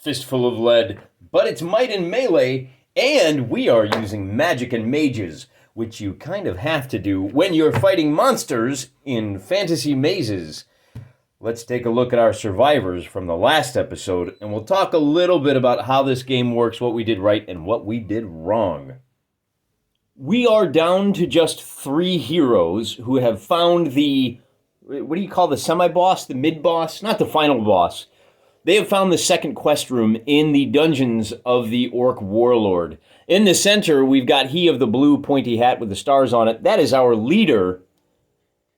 Fistful of Lead, but it's might and melee, and we are using magic and mages, which you kind of have to do when you're fighting monsters in fantasy mazes. Let's take a look at our survivors from the last episode, and we'll talk a little bit about how this game works, what we did right, and what we did wrong. We are down to just 3 heroes who have found what do you call the semi-boss, the mid-boss? Not the final boss. They have found the second quest room in the dungeons of the Orc Warlord. In the center, we've got he of the blue pointy hat with the stars on it. That is our leader,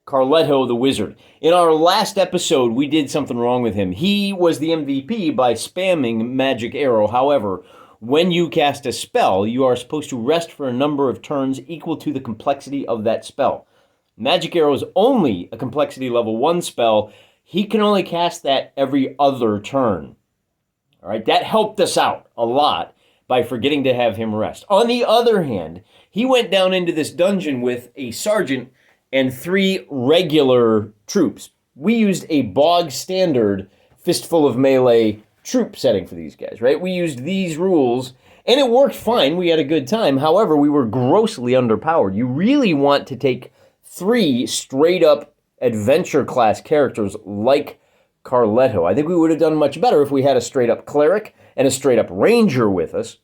Carletto the Wizard. In our last episode, we did something wrong with him. He was the MVP by spamming Magic Arrow. However, when you cast a spell, you are supposed to rest for a number of turns equal to the complexity of that spell. Magic Arrow is only a complexity level 1 spell. He can only cast that every other turn. All right, that helped us out a lot by forgetting to have him rest. On the other hand, he went down into this dungeon with a sergeant and 3 regular troops. We used a bog standard Fistful of Melee troop setting for these guys, right? We used these rules, and it worked fine. We had a good time. However, we were grossly underpowered. You really want to take 3 straight-up adventure class characters like Carletto. I think we would have done much better if we had a straight-up cleric and a straight-up ranger with us.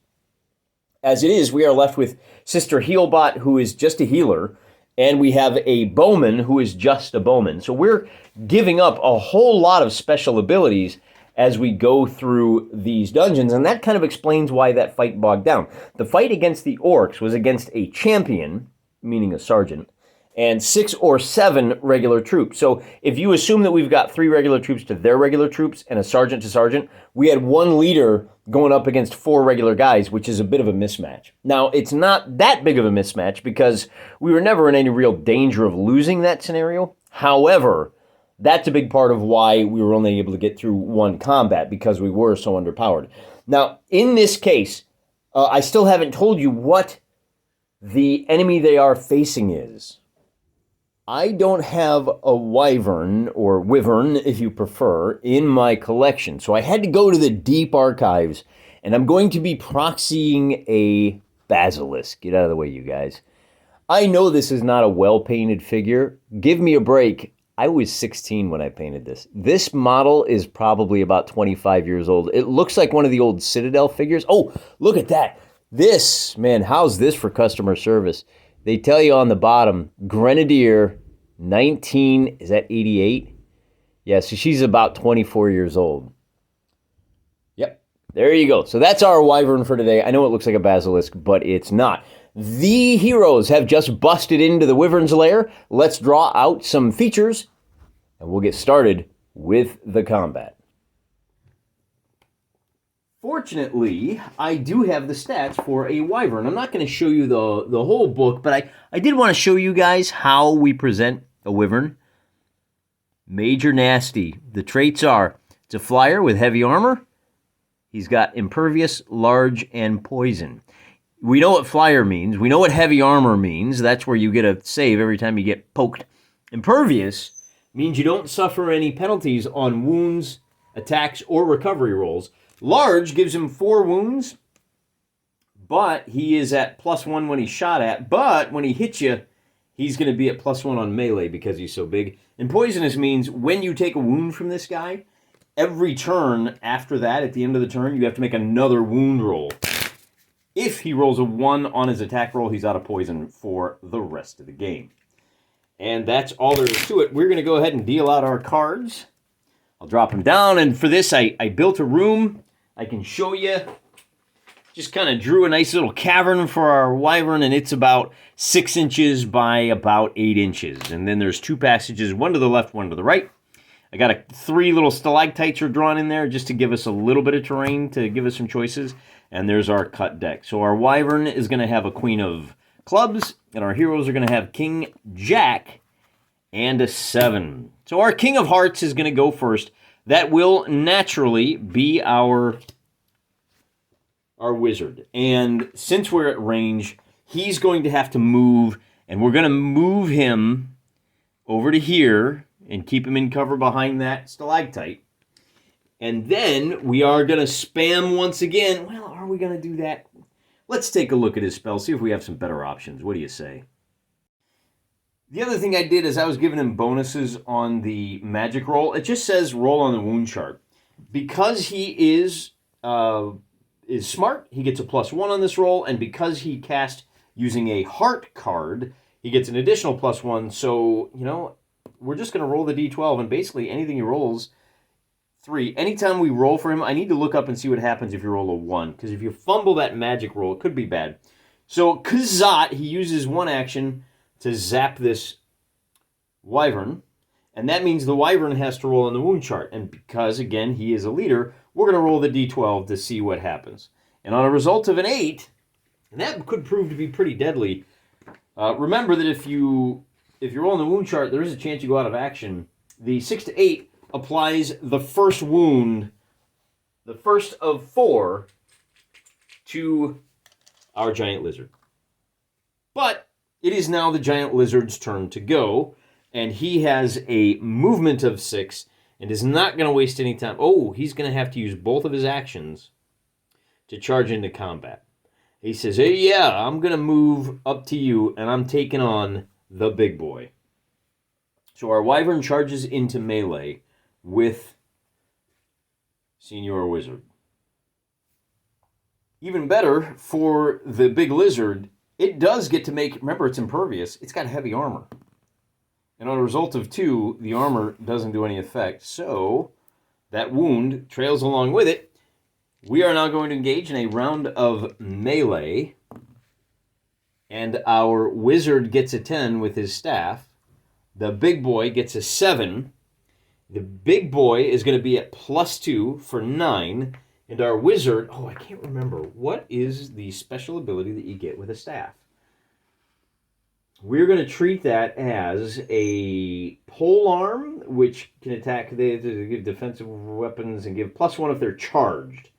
As it is, we are left with Sister Healbot, who is just a healer, and we have a bowman who is just a bowman. So we're giving up a whole lot of special abilities as we go through these dungeons, and that kind of explains why that fight bogged down. The fight against the orcs was against a champion, meaning a sergeant, and 6 or 7 regular troops. So if you assume that we've got 3 regular troops to their regular troops and a sergeant to sergeant, we had 1 leader going up against 4 regular guys, which is a bit of a mismatch. Now, it's not that big of a mismatch because we were never in any real danger of losing that scenario. However, that's a big part of why we were only able to get through 1 combat, because we were so underpowered. Now, in this case, I still haven't told you what the enemy they are facing is. I don't have a wyvern, or wyvern if you prefer, in my collection. So I had to go to the deep archives, and I'm going to be proxying a basilisk. Get out of the way, you guys. I know this is not a well-painted figure. Give me a break. I was 16 when I painted this. This model is probably about 25 years old. It looks like one of the old Citadel figures. Oh, look at that. This, man, how's this for customer service? They tell you on the bottom, Grenadier, 19, is that 88? Yeah, so she's about 24 years old. Yep, there you go. So that's our wyvern for today. I know it looks like a basilisk, but it's not. The heroes have just busted into the wyvern's lair. Let's draw out some features, and we'll get started with the combat. Fortunately, I do have the stats for a wyvern. I'm not going to show you the whole book, but I did want to show you guys how we present a wyvern. Major nasty. The traits are, it's a flyer with heavy armor. He's got impervious, large, and poison. We know what flyer means. We know what heavy armor means. That's where you get a save every time you get poked. Impervious means you don't suffer any penalties on wounds, attacks, or recovery rolls. Large gives him 4 wounds, but he is at +1 when he's shot at. But when he hits you, he's going to be at +1 on melee because he's so big. And poisonous means when you take a wound from this guy, every turn after that, at the end of the turn, you have to make another wound roll. If he rolls a 1 on his attack roll, he's out of poison for the rest of the game. And that's all there is to it. We're going to go ahead and deal out our cards. I'll drop them down, and for this, I built a room. I can show you. Just kind of drew a nice little cavern for our wyvern, and it's about 6 inches by about 8 inches. And then there's 2 passages, one to the left, one to the right. I got 3 little stalactites are drawn in there just to give us a little bit of terrain, to give us some choices. And there's our cut deck. So our wyvern is going to have a queen of clubs, and our heroes are going to have king, jack, and a 7. So our king of hearts is going to go first. That will naturally be our wizard. And since we're at range, he's going to have to move, and we're going to move him over to here and keep him in cover behind that stalactite. And then we are going to spam once again. Well, are we going to do that? Let's take a look at his spell, see if we have some better options. What do you say? The other thing I did is I was giving him bonuses on the magic roll. It just says roll on the wound chart. Because he is smart, he gets a +1 on this roll, and because he cast using a heart card, he gets an additional +1. So, we're just going to roll the d12, and basically anything he rolls, 3. Anytime we roll for him, I need to look up and see what happens if you roll a 1, because if you fumble that magic roll, it could be bad. So, Kazat, he uses one action to zap this wyvern, and that means the wyvern has to roll on the wound chart. And because, again, he is a leader, we're going to roll the d12 to see what happens. And on a result of an 8, and that could prove to be pretty deadly, remember that if you roll on the wound chart, there is a chance you go out of action. The 6 to 8 applies the first wound, the first of 4, to our giant lizard. But it is now the giant lizard's turn to go, and he has a movement of 6 and is not going to waste any time. Oh, he's going to have to use both of his actions to charge into combat. He says, hey, yeah, I'm going to move up to you, and I'm taking on the big boy. So our wyvern charges into melee with Senior Wizard. Even better, for the big lizard, it does get to make, remember it's impervious, it's got heavy armor. And on a result of 2, the armor doesn't do any effect. So that wound trails along with it. We are now going to engage in a round of melee. And our wizard gets a 10 with his staff. The big boy gets a 7. The big boy is going to be at +2 for 9. And our wizard, I can't remember. What is the special ability that you get with a staff? We're going to treat that as a pole arm, which can attack, they give defensive weapons and give +1 if they're charged.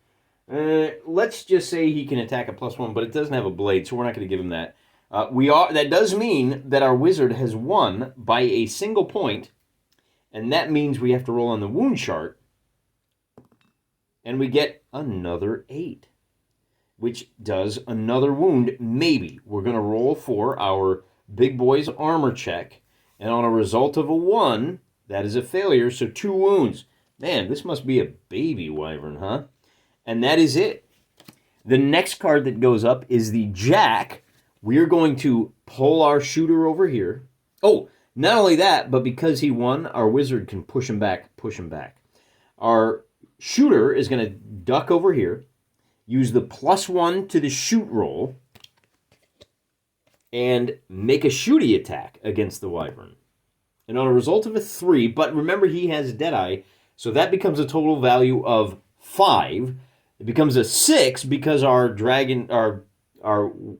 Let's just say he can attack at +1, but it doesn't have a blade, so we're not going to give him that. That does mean that our wizard has won by a single point, and that means we have to roll on the wound chart, and we get another 8, which does another wound, maybe. We're going to roll for our big boy's armor check, and on a result of a 1, that is a failure, so 2 wounds. Man, this must be a baby wyvern, huh? And that is it. The next card that goes up is the Jack. We're going to pull our shooter over here. Oh, not only that, but because he won, our wizard can push him back. Our shooter is going to duck over here, use the +1 to the shoot roll, and make a shooty attack against the wyvern. And on a result of a 3, but remember he has Deadeye, so that becomes a total value of 5. It becomes a 6 because our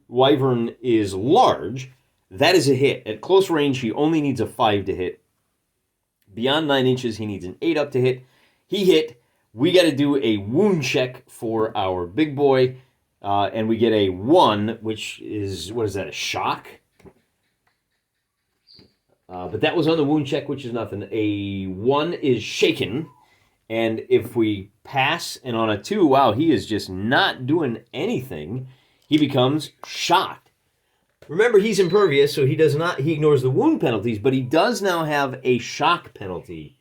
wyvern is large. That is a hit. At close range, he only needs a 5 to hit. Beyond 9 inches, he needs an 8 up to hit. He hit. We got to do a wound check for our big boy. And we get a 1, which is, what is that, a shock? But that was on the wound check, which is nothing. A 1 is shaken. And if we pass, and on a 2, wow, he is just not doing anything, he becomes shocked. Remember, he's impervious, so he ignores the wound penalties, but he does now have a shock penalty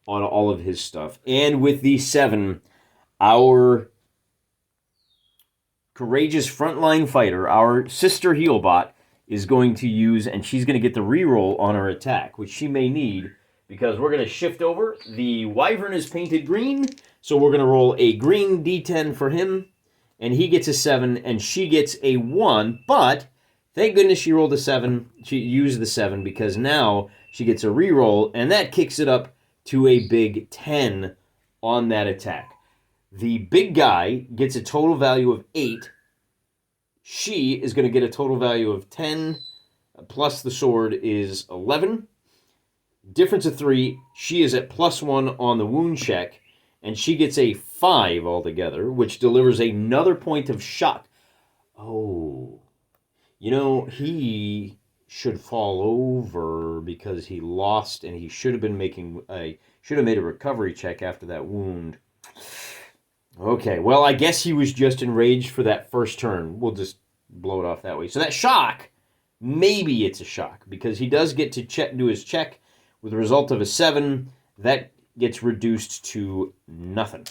on all of his stuff. And with the 7, our courageous frontline fighter, our sister Healbot, is going to use, and she's going to get the reroll on her attack, which she may need, because we're going to shift over. The wyvern is painted green, so we're going to roll a green d10 for him, and he gets a 7, and she gets a 1, but thank goodness she rolled a 7. She used the 7, because now she gets a reroll, and that kicks it up to a big 10 on that attack. The big guy gets a total value of 8. She is going to get a total value of 10, plus the sword is 11. Difference of 3, she is at +1 on the wound check, and she gets a 5 altogether, which delivers another point of shock. Oh, he should fall over because he lost, and he should have made a recovery check after that wound. Okay, well, I guess he was just enraged for that first turn. We'll just blow it off that way. So that shock, maybe it's a shock, because he does get to do his check with a result of a 7. That gets reduced to nothing.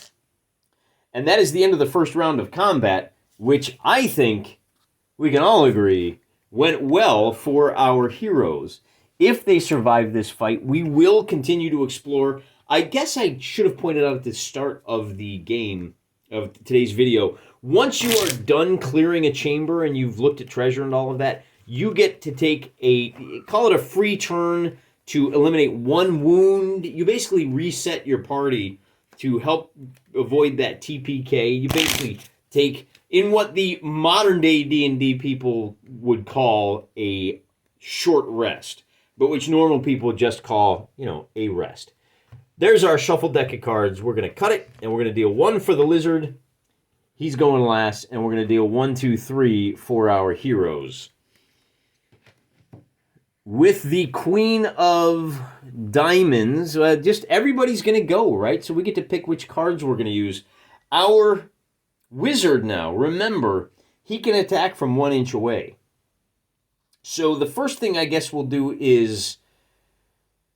And that is the end of the first round of combat, which I think we can all agree went well for our heroes. If they survive this fight, we will continue to explore. I guess I should have pointed out at the start of the game, of today's video, once you are done clearing a chamber and you've looked at treasure and all of that, you get to take call it a free turn to eliminate 1 wound. You basically reset your party to help avoid that TPK. You basically take, in what the modern day D&D people would call a short rest, but which normal people just call, a rest. There's our shuffled deck of cards. We're going to cut it, and we're going to deal 1 for the lizard. He's going last, and we're going to deal 1, 2, 3 for our heroes. With the Queen of Diamonds, just everybody's going to go, right? So we get to pick which cards we're going to use. Our wizard now, remember, he can attack from 1 inch away. So the first thing I guess we'll do is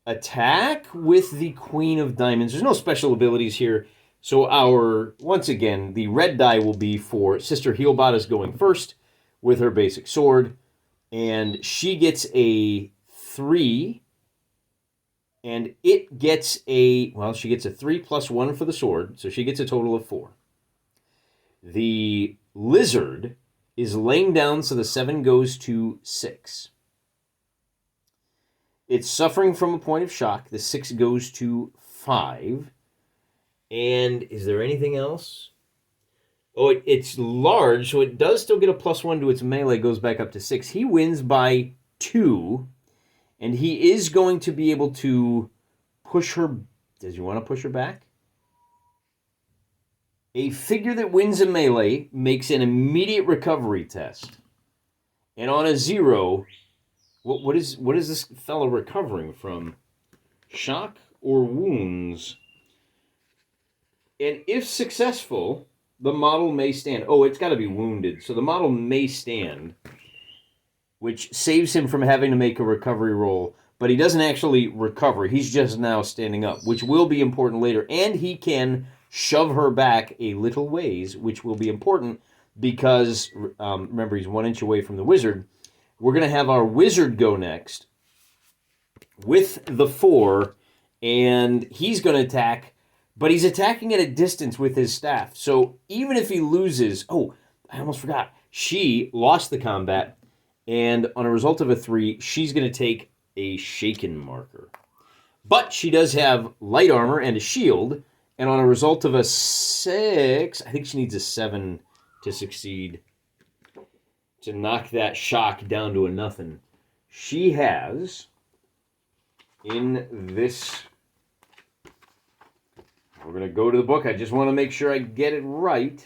attack with the Queen of Diamonds. There's no special abilities here. So once again, the red die will be for Sister Healbot is going first with her basic sword. And she gets a 3. And it gets she gets a 3 plus 1 for the sword. So she gets a total of 4. The lizard is laying down, so the 7 goes to 6. It's suffering from a point of shock. The 6 goes to 5. And is there anything else? Oh, it's large, so it does still get a +1 to its melee, goes back up to 6. He wins by 2, and he is going to be able to push her. Does he want to push her back? A figure that wins a melee makes an immediate recovery test. And on a 0, what is this fellow recovering from? Shock or wounds? And if successful, the model may stand. Oh, it's got to be wounded. So the model may stand, which saves him from having to make a recovery roll. But he doesn't actually recover. He's just now standing up, which will be important later. And he can shove her back a little ways, which will be important because, remember, he's 1 inch away from the wizard. We're going to have our wizard go next with the 4, and he's going to attack. But he's attacking at a distance with his staff. So even if he loses... Oh, I almost forgot. She lost the combat. And on a result of a 3, she's going to take a shaken marker. But she does have light armor and a shield. And on a result of a 6... I think she needs a 7 to succeed. To knock that shock down to a nothing. She has... In this... We're going to go to the book. I just want to make sure I get it right.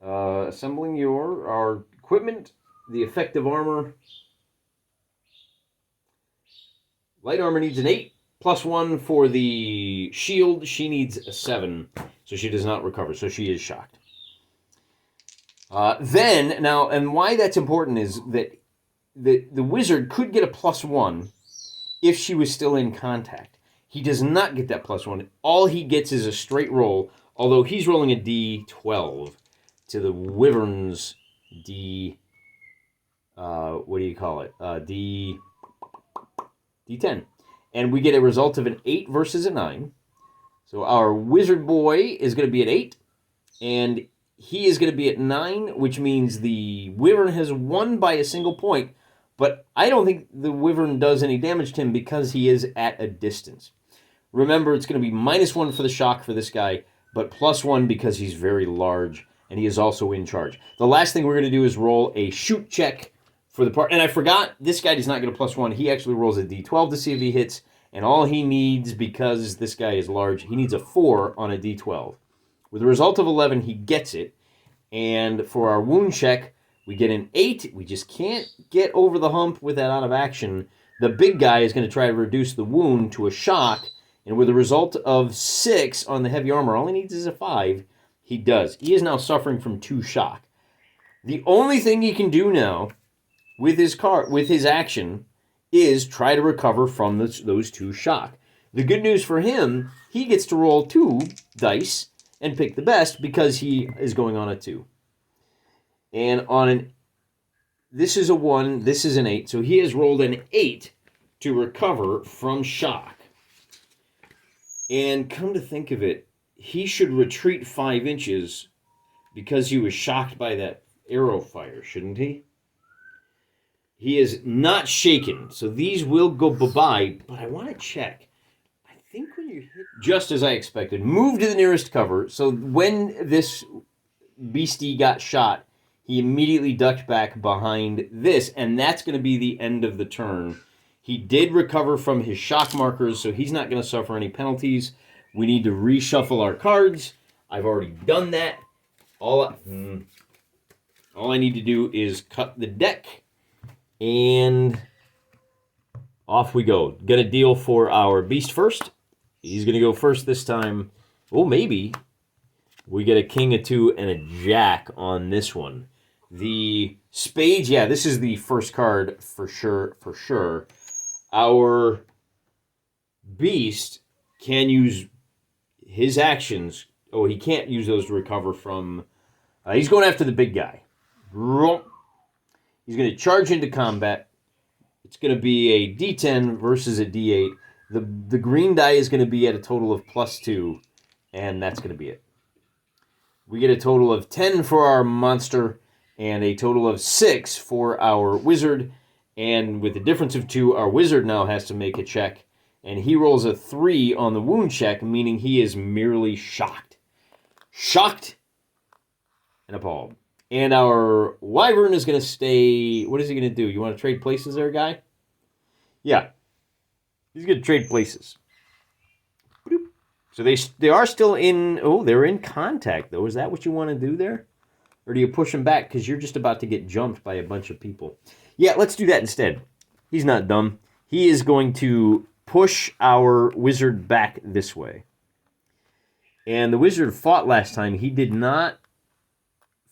Assembling our equipment, the effective armor. Light armor needs an 8, +1 for the shield. She needs a 7, so she does not recover, so she is shocked. And why that's important is that the wizard could get a +1 if she was still in contact. He does not get that +1. All he gets is a straight roll, although he's rolling a D12 to the wyvern's D... what do you call it? D10. And we get a result of an 8 versus a 9. So our wizard boy is going to be at 8, and he is going to be at 9, which means the wyvern has won by a single point, but I don't think the wyvern does any damage to him because he is at a distance. Remember, it's going to be -1 for the shock for this guy, but +1 because he's very large, and he is also in charge. The last thing we're going to do is roll a shoot check for the part. And I forgot, this guy does not get a +1. He actually rolls a D12 to see if he hits, and all he needs, because this guy is large, he needs a 4 on a D12. With a result of 11, he gets it, and for our wound check, we get an 8. We just can't get over the hump with that out of action. The big guy is going to try to reduce the wound to a shock. And with a result of 6 on the heavy armor, all he needs is a 5. He does. He is now suffering from 2 shock. The only thing he can do now with his action is try to recover from those 2 shock. The good news for him, he gets to roll 2 dice and pick the best because he is going on a 2. And this is a 1, this is an 8, so he has rolled an 8 to recover from shock. And come to think of it, he should retreat 5 inches because he was shocked by that arrow fire, shouldn't he? He is not shaken, so these will go bye-bye, but I want to check. I think when you hit, just as I expected, move to the nearest cover, so when this beastie got shot, he immediately ducked back behind this, and that's going to be the end of the turn. He did recover from his shock markers, so he's not going to suffer any penalties. We need to reshuffle our cards. I've already done that. All I need to do is cut the deck, and off we go. Get a deal for our beast first. He's going to go first this time. Oh, maybe. We get a king, a 2, and a jack on this one. The spades, yeah, this is the first card for sure. Our beast can use his actions. Oh, he can't use those to recover from... he's going after the big guy. He's going to charge into combat. It's going to be a D10 versus a D8. The green die is going to be at a total of +2, and that's going to be it. We get a total of 10 for our monster, and a total of 6 for our wizard. And with the difference of 2, our wizard now has to make a check. And he rolls a 3 on the wound check, meaning he is merely shocked. Shocked and appalled. And our wyvern is going to stay... What is he going to do? You want to trade places there, guy? Yeah. He's going to trade places. So they are still in... Oh, they're in contact, though. Is that what you want to do there? Or do you push him back because you're just about to get jumped by a bunch of people? Yeah, let's do that instead. He's not dumb. He is going to push our wizard back this way. And the wizard fought last time. He did not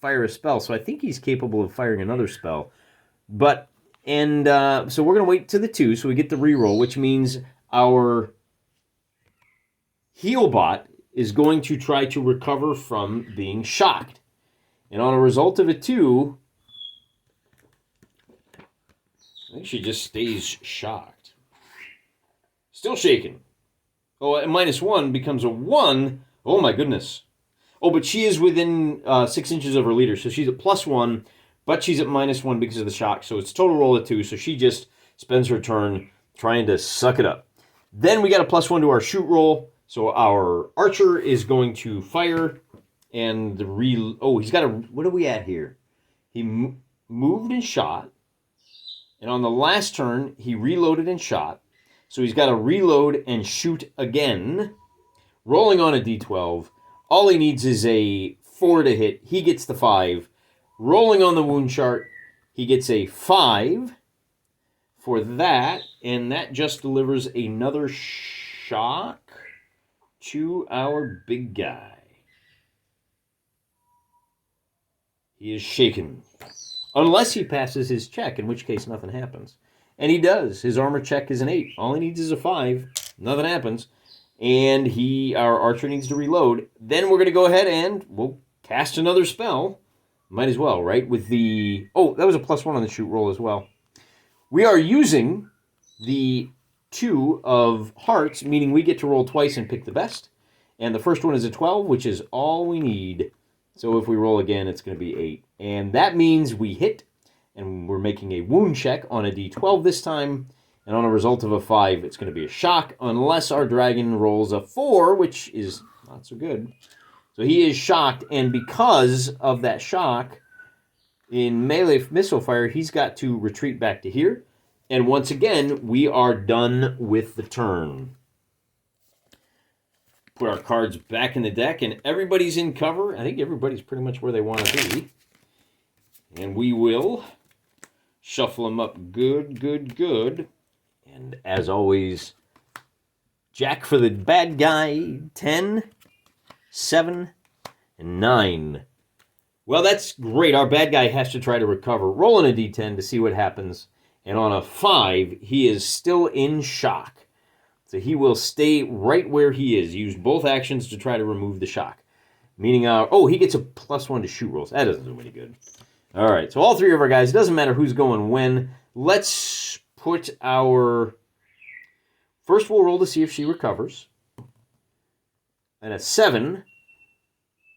fire a spell, so I think he's capable of firing another spell. So we're going to wait to the 2, so we get the reroll, which means our Healbot is going to try to recover from being shocked. And on a result of a 2, I think she just stays shocked. Still shaken. Oh, and -1 becomes a 1. Oh, my goodness. Oh, but she is within 6 inches of her leader, so she's at +1, but she's at -1 because of the shock, so it's total roll of 2, so she just spends her turn trying to suck it up. Then we got a +1 to our shoot roll, so our archer is going to fire, and he's got a... What are we at here? He moved and shot, and on the last turn, he reloaded and shot, so he's got to reload and shoot again, rolling on a d12. All he needs is a 4 to hit. He gets the 5. Rolling on the wound chart, he gets a 5 for that, and that just delivers another shock to our big guy. He is shaken. Unless he passes his check, in which case nothing happens. And he does. His armor check is an 8. All he needs is a 5. Nothing happens. And our archer needs to reload. Then we're going to go ahead and we'll cast another spell. Might as well, right? With the... Oh, that was a +1 on the shoot roll as well. We are using the 2 of hearts, meaning we get to roll twice and pick the best. And the first one is a 12, which is all we need. So if we roll again, it's going to be 8. And that means we hit, and we're making a wound check on a d12 this time. And on a result of a 5, it's going to be a shock, unless our dragon rolls a 4, which is not so good. So he is shocked, and because of that shock, in melee missile fire, he's got to retreat back to here. And once again, we are done with the turn. Put our cards back in the deck, and everybody's in cover. I think everybody's pretty much where they want to be. And we will shuffle them up good. And as always, Jack for the bad guy, 10, 7, and 9. Well, that's great. Our bad guy has to try to recover. Rolling a d10 to see what happens. And on a 5, he is still in shock. So he will stay right where he is. Use both actions to try to remove the shock. Meaning, he gets a +1 to shoot rolls. That doesn't do any good. All right, so all 3 of our guys, it doesn't matter who's going when. Let's put our... First, we'll roll to see if she recovers. And a 7,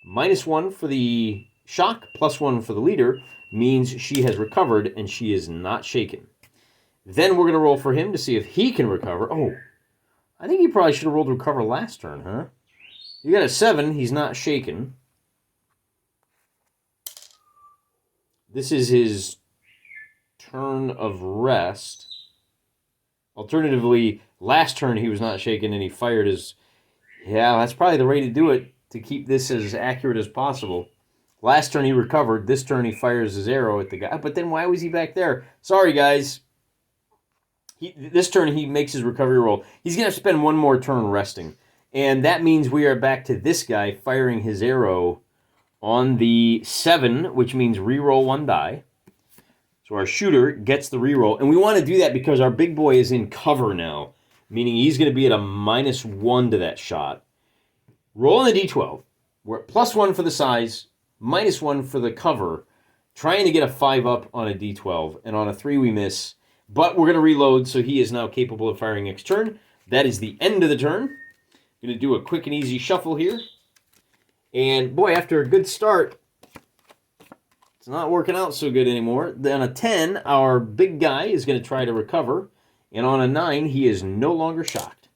-1 for the shock, +1 for the leader, means she has recovered and she is not shaken. Then we're going to roll for him to see if he can recover. Oh, I think he probably should have rolled recover last turn, huh? You got a 7, he's not shaken. This is his turn of rest. Alternatively, last turn he was not shaken and he fired his... Yeah, that's probably the way to do it, to keep this as accurate as possible. Last turn he recovered. This turn he fires his arrow at the guy. But then why was he back there? Sorry, guys. This turn he makes his recovery roll. He's going to have to spend one more turn resting. And that means we are back to this guy firing his arrow on the 7, which means reroll 1 die. So our shooter gets the reroll. And we want to do that because our big boy is in cover now, meaning he's going to be at a -1 to that shot. Rolling a d12. We're at +1 for the size, -1 for the cover, trying to get a 5 up on a d12, and on a 3 we miss, but we're going to reload, so he is now capable of firing next turn. That is the end of the turn. Going to do a quick and easy shuffle here, and boy, after a good start, it's not working out so good anymore. Then a 10, our big guy is going to try to recover, and on a 9, he is no longer shocked.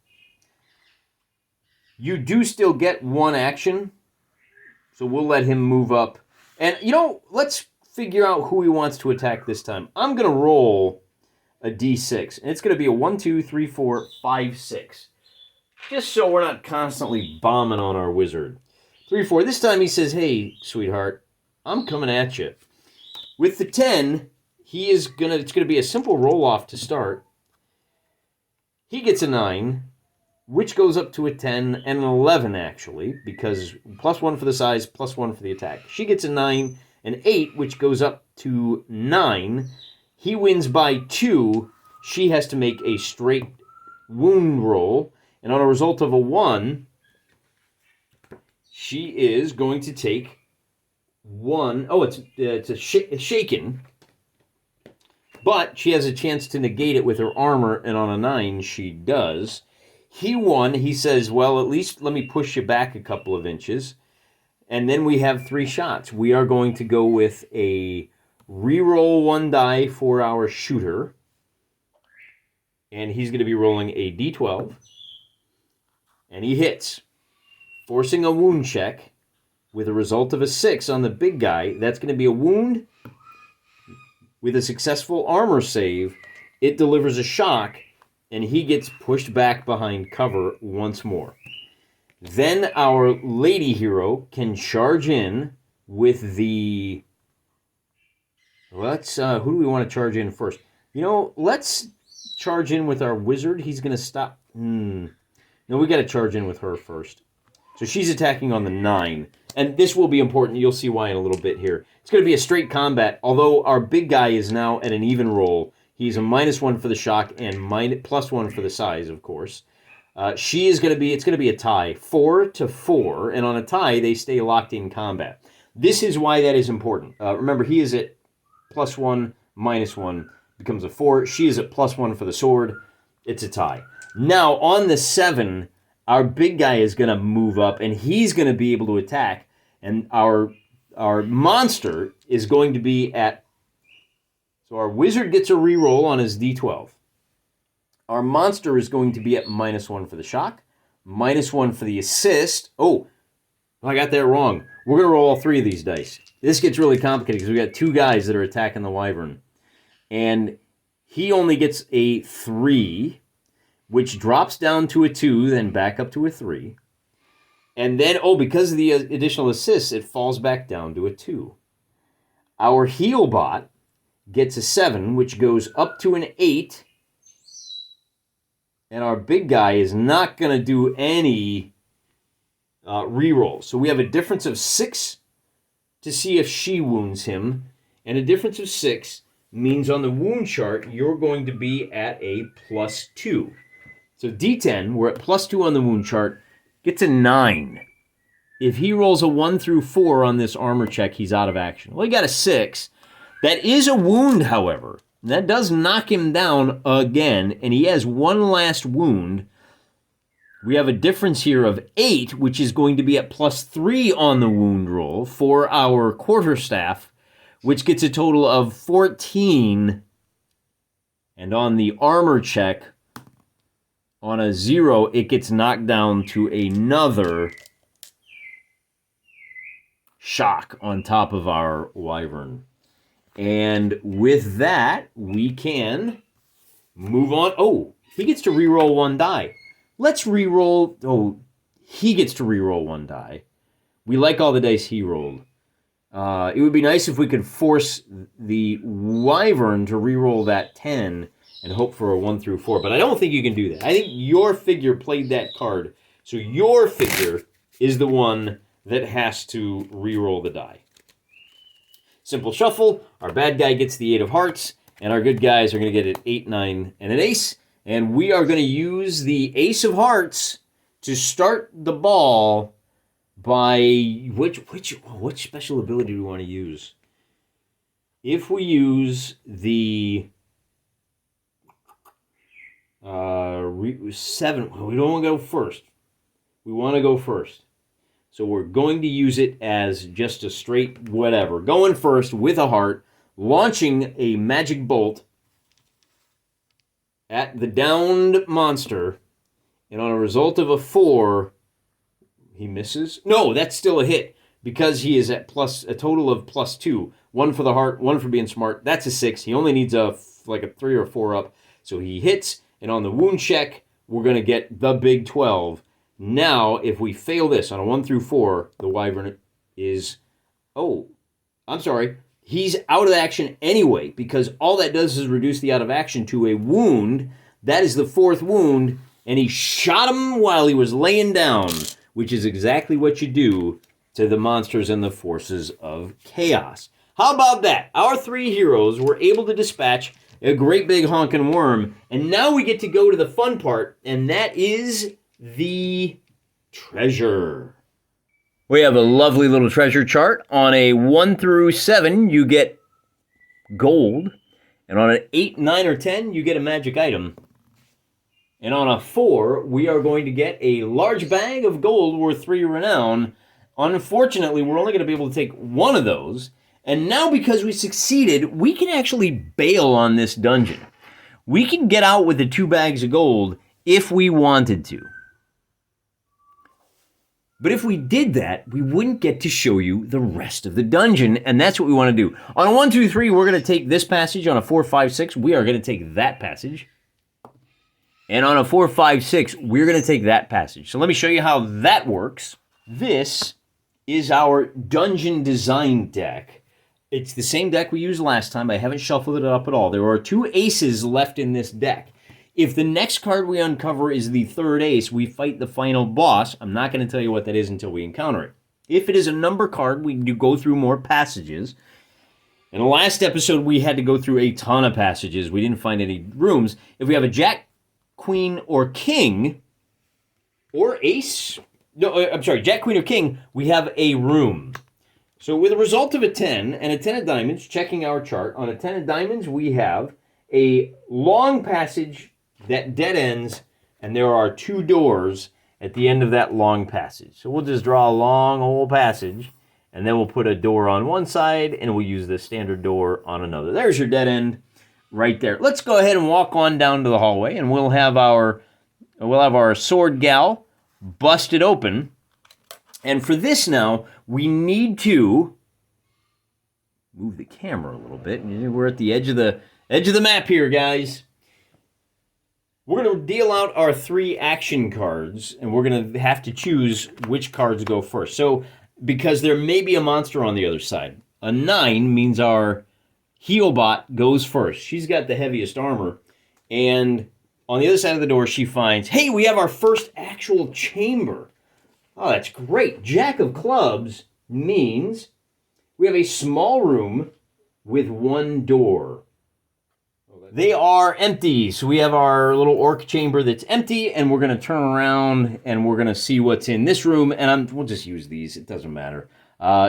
You do still get 1 action, so we'll let him move up. And, let's figure out who he wants to attack this time. I'm going to roll a d6. And it's going to be a 1, 2, 3, 4, 5, 6. Just so we're not constantly bombing on our wizard. 3, 4. This time he says, hey, sweetheart, I'm coming at you. With the 10, it's going to be a simple roll-off to start. He gets a 9. Which goes up to a 10 and an 11, actually, because +1 for the size, +1 for the attack. She gets a 9, an 8, which goes up to 9. He wins by 2. She has to make a straight wound roll. And on a result of a 1, she is going to take 1. Oh, it's shaken. But she has a chance to negate it with her armor, and on a 9, she does. He won. He says, well, at least let me push you back a couple of inches. And then we have 3 shots. We are going to go with a reroll 1 die for our shooter. And he's going to be rolling a d12. And he hits, forcing a wound check with a result of a 6 on the big guy. That's going to be a wound. With a successful armor save, it delivers a shock, and he gets pushed back behind cover once more. Then our lady hero can charge in with the... who do we want to charge in first? Let's charge in with our wizard. He's going to stop... No, we got to charge in with her first. So she's attacking on the 9. And this will be important. You'll see why in a little bit here. It's going to be a straight combat, although our big guy is now at an even roll. He's a -1 for the shock and +1 for the size, of course. It's going to be a tie, 4-4, and on a tie, they stay locked in combat. This is why that is important. Remember, he is at +1, -1, becomes a 4. She is at +1 for the sword. It's a tie. Now, on the 7, our big guy is going to move up, and he's going to be able to attack, and our monster is going to be at... So our wizard gets a reroll on his d12. Our monster is going to be at -1 for the shock, -1 for the assist. Oh, I got that wrong. We're going to roll all 3 of these dice. This gets really complicated because we got 2 guys that are attacking the wyvern. And he only gets a 3, which drops down to a 2, then back up to a 3. And then, because of the additional assists, it falls back down to a 2. Our heal bot gets a 7, which goes up to an 8, And our big guy is not going to do any rerolls. So we have a difference of 6 to see if she wounds him. And a difference of 6 means on the wound chart, you're going to be at a +2. So D10, we're at +2 on the wound chart, gets a 9. If he rolls a 1 through 4 on this armor check, he's out of action. Well, he got a 6. That is a wound, however. That does knock him down again, and he has one last wound. We have a difference here of 8, which is going to be at +3 on the wound roll for our quarterstaff, which gets a total of 14. And on the armor check, on a 0, it gets knocked down to another shock on top of our wyvern. And with that, we can move on. Oh, he gets to reroll 1 die. Let's reroll. Oh, he gets to reroll 1 die. We like all the dice he rolled. It would be nice if we could force the wyvern to reroll that 10 and hope for a 1 through 4. But I don't think you can do that. I think your figure played that card. So your figure is the one that has to reroll the die. Simple shuffle. Our bad guy gets the 8 of hearts, and our good guys are going to get an 8, 9, and an ace. And we are going to use the ace of hearts to start the ball by which special ability do we want to use? If we use the 7, we don't want to go first. We want to go first. So we're going to use it as just a straight whatever. Going first with a heart, launching a magic bolt at the downed monster, and on a result of a 4, he misses. No, that's still a hit because he is at a total of +2. 1 for the heart, 1 for being smart. That's a 6. He only needs a 3 or 4 up. So he hits, and on the wound check, we're going to get the big 12. Now, if we fail this on a 1 through 4, the wyvern is... Oh, I'm sorry. He's out of action anyway, because all that does is reduce the out of action to a wound. That is the 4th wound, and he shot him while he was laying down, which is exactly what you do to the monsters and the forces of chaos. How about that? Our 3 heroes were able to dispatch a great big honking worm, and now we get to go to the fun part, and that is the treasure. We have a lovely little treasure chart. On a 1 through 7, you get gold. And on an 8, 9, or 10, you get a magic item. And on a 4, we are going to get a large bag of gold worth 3 renown. Unfortunately, we're only going to be able to take 1 of those. And now because we succeeded, we can actually bail on this dungeon. We can get out with the 2 bags of gold if we wanted to. But if we did that, we wouldn't get to show you the rest of the dungeon, and that's what we want to do. On a 1, 2, 3, we're going to take this passage. On a 4, 5, 6, we are going to take that passage. And on a 4, 5, 6, we're going to take that passage. So let me show you how that works. This is our dungeon design deck. It's the same deck we used last time. I haven't shuffled it up at all. There are 2 aces left in this deck. If the next card we uncover is the 3rd ace, we fight the final boss. I'm not going to tell you what that is until we encounter it. If it is a number card, we do go through more passages. In the last episode, we had to go through a ton of passages. We didn't find any rooms. If we have a jack, queen, or king, or ace... No, I'm sorry, jack, queen, or king, we have a room. So with a result of a 10 and a 10 of diamonds, checking our chart, on a 10 of diamonds, we have a long passage that dead ends, and there are 2 doors at the end of that long passage. So we'll just draw a long old passage, and then we'll put a door on one side, and we'll use the standard door on another. There's your dead end right there. Let's go ahead and walk on down to the hallway, and we'll have our sword gal busted open. And for this now, we need to move the camera a little bit. We're at the edge of the map here, guys. We're going to deal out our 3 action cards, and we're going to have to choose which cards go first. So, because there may be a monster on the other side. A 9 means our Healbot goes first. She's got the heaviest armor, and On the other side of the door, she finds, hey, we have our first actual chamber. Oh, that's great. Jack of clubs means we have a small room with one door. They are empty, so we have our little orc chamber that's empty, and we're going to turn around, and we're going to see what's in this room, and we'll just use these. It doesn't matter.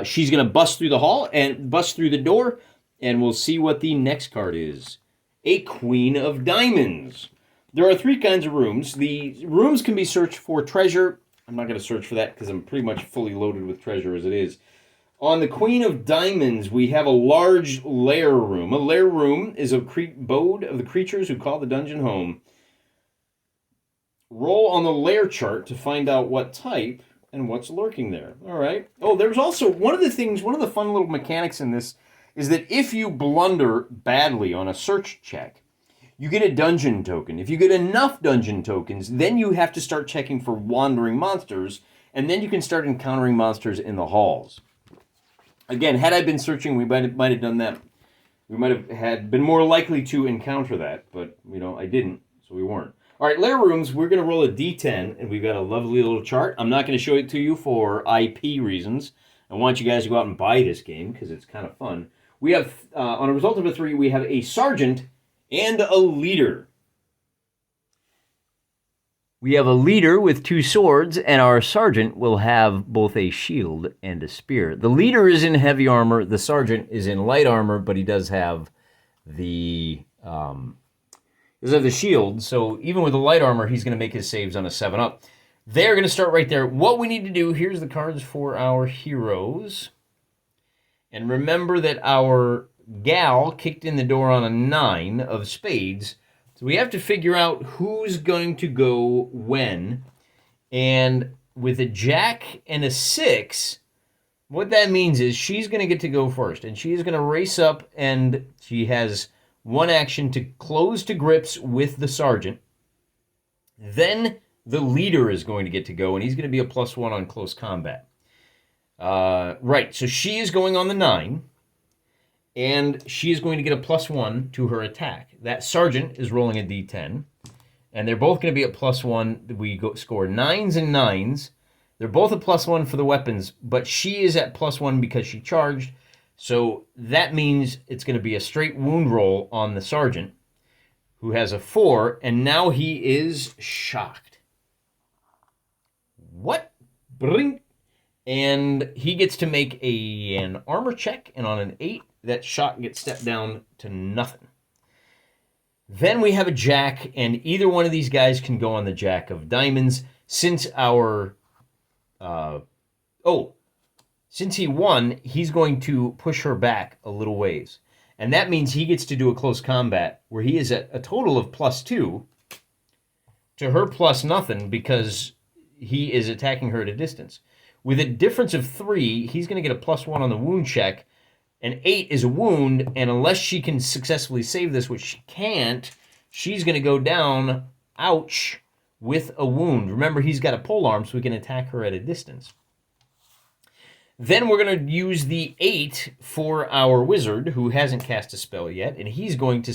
She's going to bust through the hall and bust through the door, and we'll see what the next card is. A Queen of Diamonds. There are 3 kinds of rooms. The rooms can be searched for treasure. I'm not going to search for that because I'm pretty much fully loaded with treasure as it is. On the Queen of Diamonds, we have a large lair room. A lair room is a abode of the creatures who call the dungeon home. Roll on the lair chart to find out what type and what's lurking there. All right. Oh, there's also one of the fun little mechanics in this is that if you blunder badly on a search check, you get a dungeon token. If you get enough dungeon tokens, then you have to start checking for wandering monsters, and then you can start encountering monsters in the halls. Again, had I been searching, we might have done that. We might have been more likely to encounter that, but I didn't, so we weren't. All right, lair rooms. We're going to roll a d10, and we've got a lovely little chart. I'm not going to show it to you for IP reasons. I want you guys to go out and buy this game because it's kind of fun. We have, on a result of a 3, we have a sergeant and a leader. We have a leader with 2 swords, and our sergeant will have both a shield and a spear. The leader is in heavy armor. The sergeant is in light armor, but he does have the shield. So even with the light armor, he's going to make his saves on a 7-up. They're going to start right there. What we need to do, here's the cards for our heroes. And remember that our gal kicked in the door on a 9 of spades. So we have to figure out who's going to go when. And with a jack and a 6, what that means is she's going to get to go first. And she is going to race up, and she has 1 action to close to grips with the sergeant. Then the leader is going to get to go, and he's going to be a +1 on close combat. Right, so she is going on the 9. And she is going to get a +1 to her attack. That sergeant is rolling a d10. And they're both going to be at +1. We score 9s and 9s. They're both a +1 for the weapons, but she is at +1 because she charged. So that means it's going to be a straight wound roll on the sergeant, who has a 4, and now he is shocked. What? Bring. And he gets to make an armor check, and on an 8, that shock gets stepped down to nothing. Then we have a jack, and either one of these guys can go on the Jack of Diamonds. Since since he won, he's going to push her back a little ways. And that means he gets to do a close combat where he is at a total of +2 to her +0 because he is attacking her at a distance. With a difference of 3, he's going to get a +1 on the wound check. An 8 is a wound, and unless she can successfully save this, which she can't, she's going to go down, ouch, with a wound. Remember, he's got a polearm, so we can attack her at a distance. Then we're going to use the 8 for our wizard, who hasn't cast a spell yet, and he's going to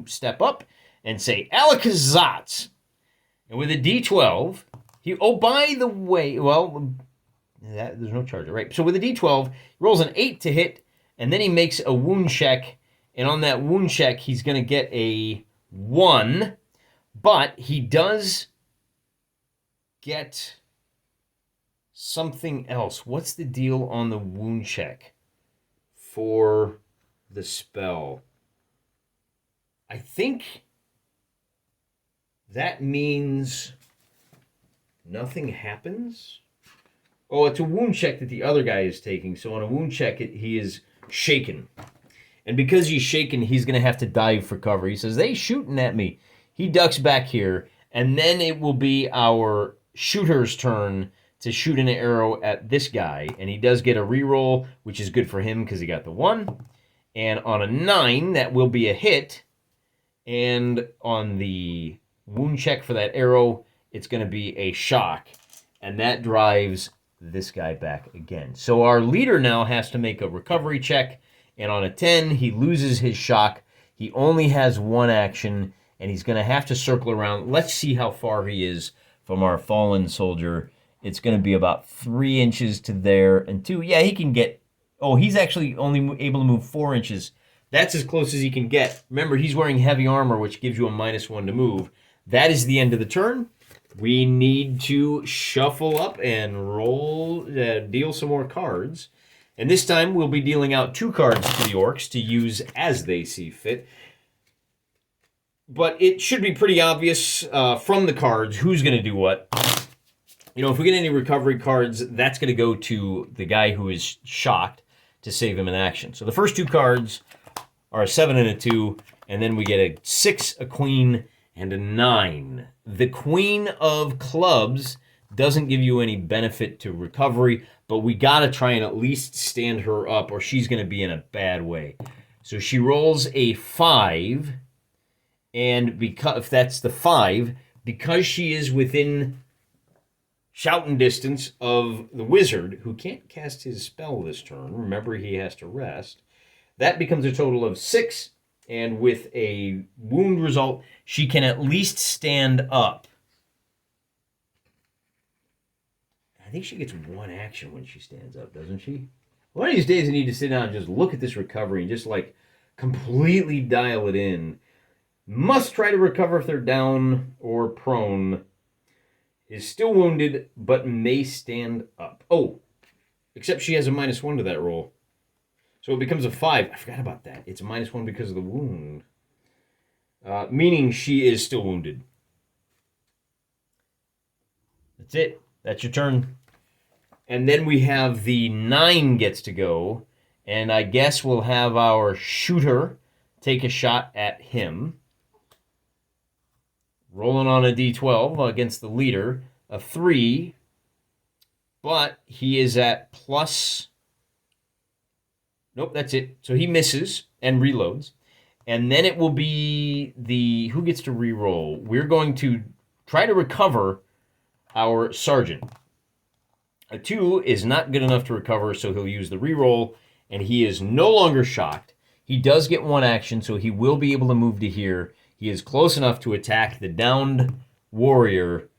step up and say, Alakazat! And with a d12, by the way, there's no charger, right? So with a d12, he rolls an 8 to hit, and then he makes a wound check, and on that wound check, he's going to get a 1, but he does get something else. What's the deal on the wound check for the spell? I think that means nothing happens. Oh, it's a wound check that the other guy is taking. So on a wound check, he is shaken. And because he's shaken, he's going to have to dive for cover. He says, they shooting at me. He ducks back here, and then it will be our shooter's turn to shoot an arrow at this guy. And he does get a reroll, which is good for him because he got the 1. And on a 9, that will be a hit. And on the wound check for that arrow, it's going to be a shock. And that drives this guy back again. So our leader now has to make a recovery check. And on a 10, he loses his shock. He only has 1 action, and he's going to have to circle around. Let's see how far he is from our fallen soldier. It's going to be about 3 inches to there and 2. Yeah, he can get... Oh, he's actually only able to move 4 inches. That's as close as he can get. Remember, he's wearing heavy armor, which gives you a -1 to move. That is the end of the turn. We need to shuffle up and roll, deal some more cards. And this time, we'll be dealing out 2 cards to the orcs to use as they see fit. But it should be pretty obvious from the cards who's going to do what. You know, if we get any recovery cards, that's going to go to the guy who is shocked to save him in action. So the first 2 cards are a 7 and a 2, and then we get a 6, a queen, and a 9. The queen of clubs doesn't give you any benefit to recovery, but we got to try and at least stand her up, or she's going to be in a bad way. So she rolls a 5, and because if that's the 5, because she is within shouting distance of the wizard, who can't cast his spell this turn, remember he has to rest, that becomes a total of 6, and with a wound result, she can at least stand up. I think she gets 1 action when she stands up, doesn't she? One of these days I need to sit down and just look at this recovery and just like completely dial it in. Must try to recover if they're down or prone. Is still wounded, but may stand up. Oh, except she has a -1 to that roll. So it becomes a 5. I forgot about that. It's a -1 because of the wound. Meaning she is still wounded. That's it. That's your turn. And then we have the 9 gets to go. And I guess we'll have our shooter take a shot at him. Rolling on a d12 against the leader. A 3. But he is at plus... Nope, that's it. So he misses and reloads. And then it will be the... Who gets to re-roll? We're going to try to recover our sergeant. A 2 is not good enough to recover, so he'll use the re-roll. And he is no longer shocked. He does get 1 action, so he will be able to move to here. He is close enough to attack the downed warrior.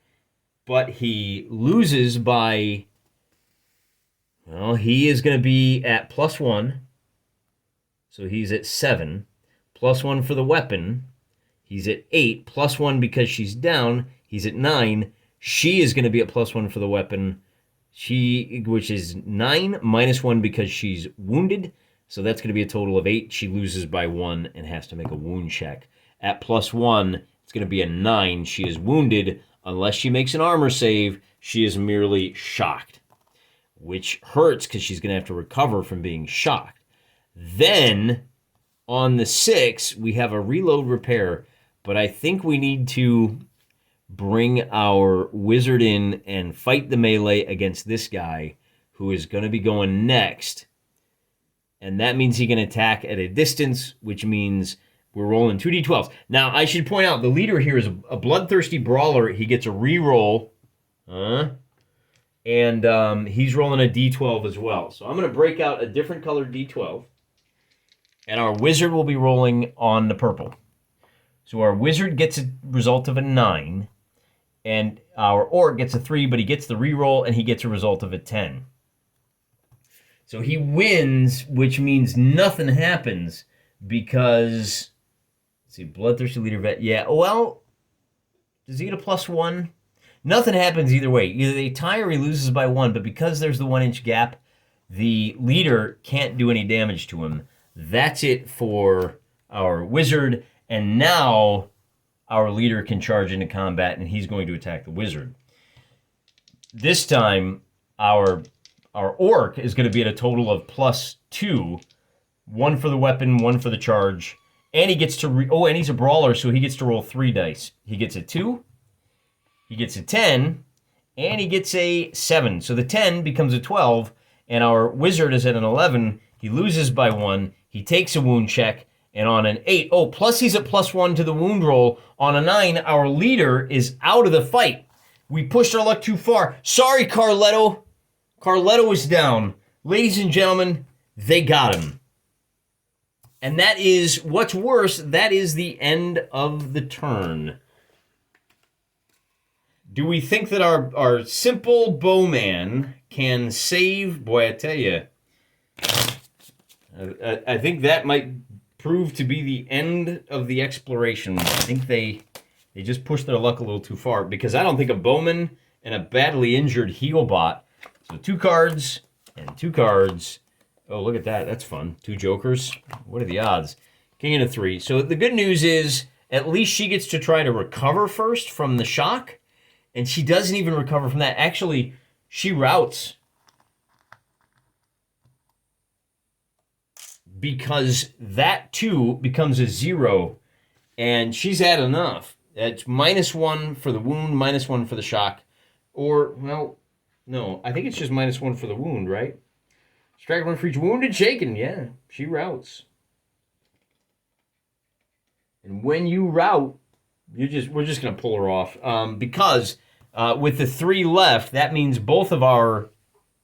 But he loses by... Well, he is going to be at +1. So he's at 7. +1 for the weapon. He's at 8. +1 because she's down. He's at 9. She is going to be at +1 for the weapon. Which is 9 -1 because she's wounded. So that's going to be a total of 8. She loses by 1 and has to make a wound check. At +1, it's going to be a 9. She is wounded. Unless she makes an armor save, she is merely shocked, which hurts because she's going to have to recover from being shocked. Then, on the 6, we have a reload repair, but I think we need to bring our wizard in and fight the melee against this guy, who is going to be going next. And that means he can attack at a distance, which means we're rolling 2d12s. Now, I should point out, the leader here is a bloodthirsty brawler. He gets a re-roll. And he's rolling a d12 as well. So I'm going to break out a different colored d12. And our wizard will be rolling on the purple. So our wizard gets a result of a 9. And our orc gets a 3, but he gets the re-roll, and he gets a result of a 10. So he wins, which means nothing happens because... Let's see, bloodthirsty leader vet. Yeah, well, does he get a +1? Nothing happens either way. Either they tie or he loses by 1, but because there's the 1-inch gap, the leader can't do any damage to him. That's it for our wizard, and now our leader can charge into combat, and he's going to attack the wizard. This time, our orc is going to be at a total of +2. 1 for the weapon, 1 for the charge. And he gets to... and he's a brawler, so he gets to roll 3 dice. He gets a 2, he gets a 10, and he gets a 7. So the 10 becomes a 12, and our wizard is at an 11. He loses by 1. He takes a wound check, and on an 8... Oh, plus he's at +1 to the wound roll. On a 9, our leader is out of the fight. We pushed our luck too far. Sorry, Carletto. Carletto is down. Ladies and gentlemen, they got him. And that is, what's worse, that is the end of the turn. Do we think that our simple bowman can save? Boy, I tell you, I think that might prove to be the end of the exploration. I think they just pushed their luck a little too far, because I don't think a bowman and a badly injured healbot. So 2 cards and 2 cards. Oh, look at that. That's fun. 2 jokers. What are the odds? King and a 3. So the good news is at least she gets to try to recover first from the shock. And she doesn't even recover from that. Actually, she routes. Because that 2 becomes a 0. And she's had enough. It's -1 for the wound, -1 for the shock. Or, well, no. I think it's just -1 for the wound, right? Strike 1 for each wounded shaken. Yeah, she routes. And when you route, we're just going to pull her off. Because with the 3 left, that means both of our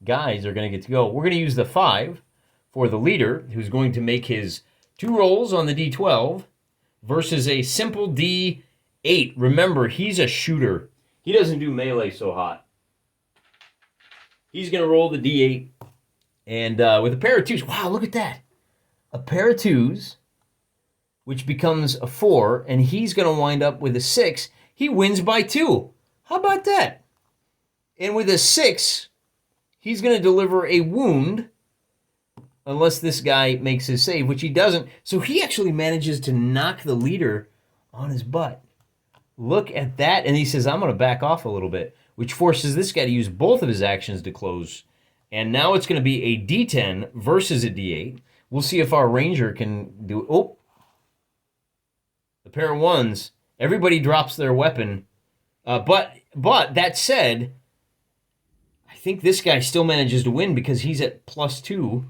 guys are going to get to go. We're going to use the 5 for the leader, who's going to make his 2 rolls on the D12 versus a simple D8. Remember, he's a shooter. He doesn't do melee so hot. He's going to roll the D8. And with a pair of 2s, wow, look at that. A pair of 2s, which becomes a 4, and he's going to wind up with a 6. He wins by 2. How about that? And with a 6, he's going to deliver a wound, unless this guy makes his save, which he doesn't. So he actually manages to knock the leader on his butt. Look at that. And he says, I'm going to back off a little bit, which forces this guy to use both of his actions to close. And now it's going to be a D10 versus a D8. We'll see if our ranger can do... Oh! The pair of 1s. Everybody drops their weapon. But that said, I think this guy still manages to win because he's at +2.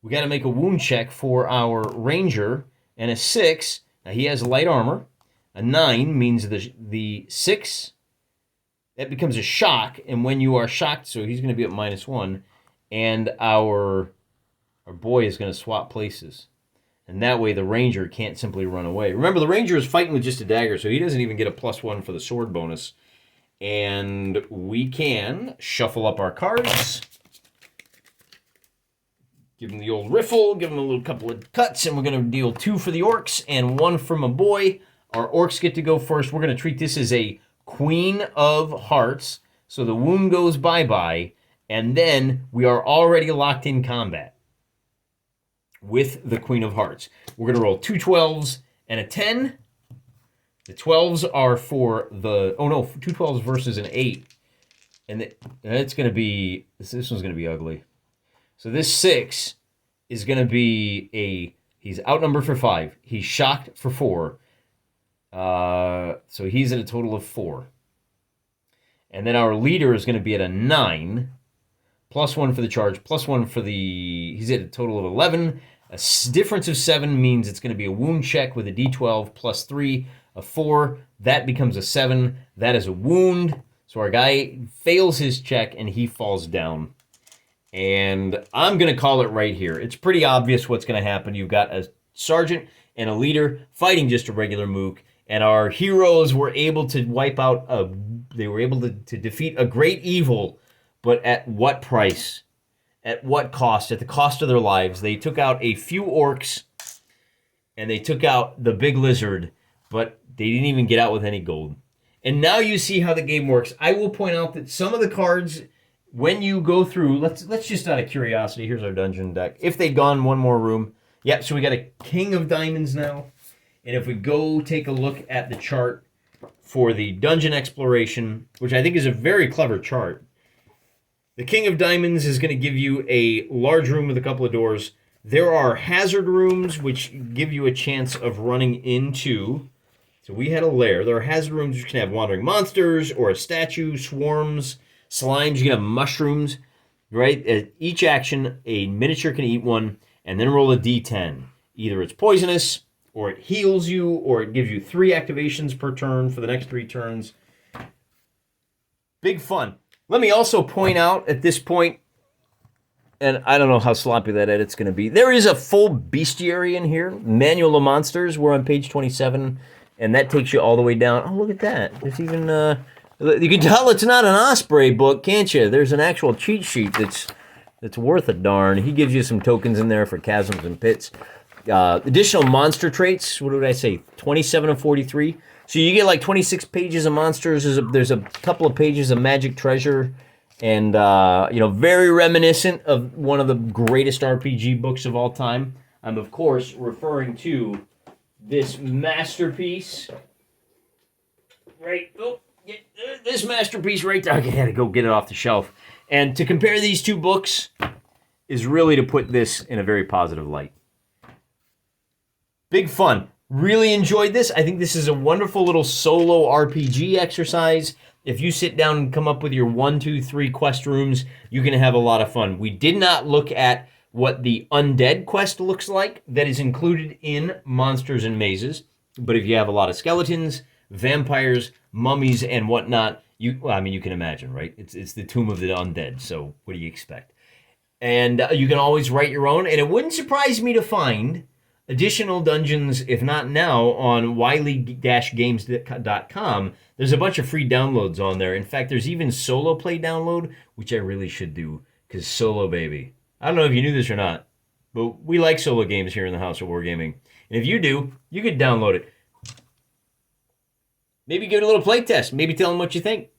We got to make a wound check for our ranger. And a 6. Now he has light armor. A 9 means the 6... That becomes a shock, and when you are shocked, so he's going to be at -1, and our boy is going to swap places. And that way the ranger can't simply run away. Remember, the ranger is fighting with just a dagger, so he doesn't even get a +1 for the sword bonus. And we can shuffle up our cards. Give him the old riffle, give him a little couple of cuts, and we're going to deal 2 for the orcs and 1 for my boy. Our orcs get to go first. We're going to treat this as a Queen of Hearts, so the wound goes bye-bye, and then we are already locked in combat with the Queen of Hearts. We're going to roll 2 12s and a 10. The 12s are for the... Oh, no, 2 12s versus an 8. And it's going to be... This one's going to be ugly. So this 6 is going to be a... He's outnumbered for 5. He's shocked for 4. So he's at a total of 4. And then our leader is going to be at a 9. +1 for the charge, +1 for the... He's at a total of 11. A difference of 7 means it's going to be a wound check with a D12 +3, a 4. That becomes a 7. That is a wound. So our guy fails his check and he falls down. And I'm going to call it right here. It's pretty obvious what's going to happen. You've got a sergeant and a leader fighting just a regular mook. And our heroes were able to wipe out they were able to defeat a great evil, but at what price? At what cost? At the cost of their lives. They took out a few orcs, and they took out the big lizard, but they didn't even get out with any gold. And now you see how the game works. I will point out that some of the cards, when you go through, let's just out of curiosity, here's our dungeon deck. If they'd gone one more room. Yep, so we got a King of Diamonds now. And if we go take a look at the chart for the dungeon exploration, which I think is a very clever chart, the King of Diamonds is going to give you a large room with a couple of doors. There are hazard rooms, which give you a chance of running into... So we had a lair. There are hazard rooms which can have wandering monsters, or a statue, swarms, slimes. You can have mushrooms, right? At each action, a miniature can eat one, and then roll a d10. Either it's poisonous, or it heals you, or it gives you 3 activations per turn for the next 3 turns. Big fun. Let me also point out at this point, and I don't know how sloppy that edit's going to be. There is a full bestiary in here. Manual of Monsters. We're on page 27, and that takes you all the way down. Oh, look at that. There's even, you can tell it's not an Osprey book, can't you? There's an actual cheat sheet that's worth a darn. He gives you some tokens in there for chasms and pits. Additional monster traits. What did I say? 27 and 43. So you get like 26 pages of monsters. There's a couple of pages of magic treasure. And, very reminiscent of one of the greatest RPG books of all time. I'm, of course, referring to this masterpiece. This masterpiece right there. I had to go get it off the shelf. And to compare these two books is really to put this in a very positive light. Big fun. Really enjoyed this. I think this is a wonderful little solo RPG exercise. If you sit down and come up with your 1, 2, 3 quest rooms, you're going to have a lot of fun. We did not look at what the undead quest looks like that is included in Monsters and Mazes. But if you have a lot of skeletons, vampires, mummies, and whatnot, you can imagine, right? It's the Tomb of the Undead, so what do you expect? And you can always write your own, and it wouldn't surprise me to find additional dungeons, if not now, on wiley-games.com. There's a bunch of free downloads on there. In fact, there's even solo play download, which I really should do, because solo, baby. I don't know if you knew this or not, but we like solo games here in the House of Wargaming. And if you do, you could download it. Maybe give it a little play test. Maybe tell them what you think.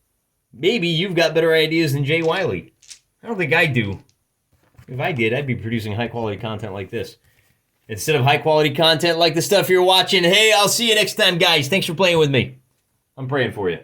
Maybe you've got better ideas than Jay Wiley. I don't think I do. If I did, I'd be producing high-quality content like this. Instead of high-quality content like the stuff you're watching, hey, I'll see you next time, guys. Thanks for playing with me. I'm praying for you.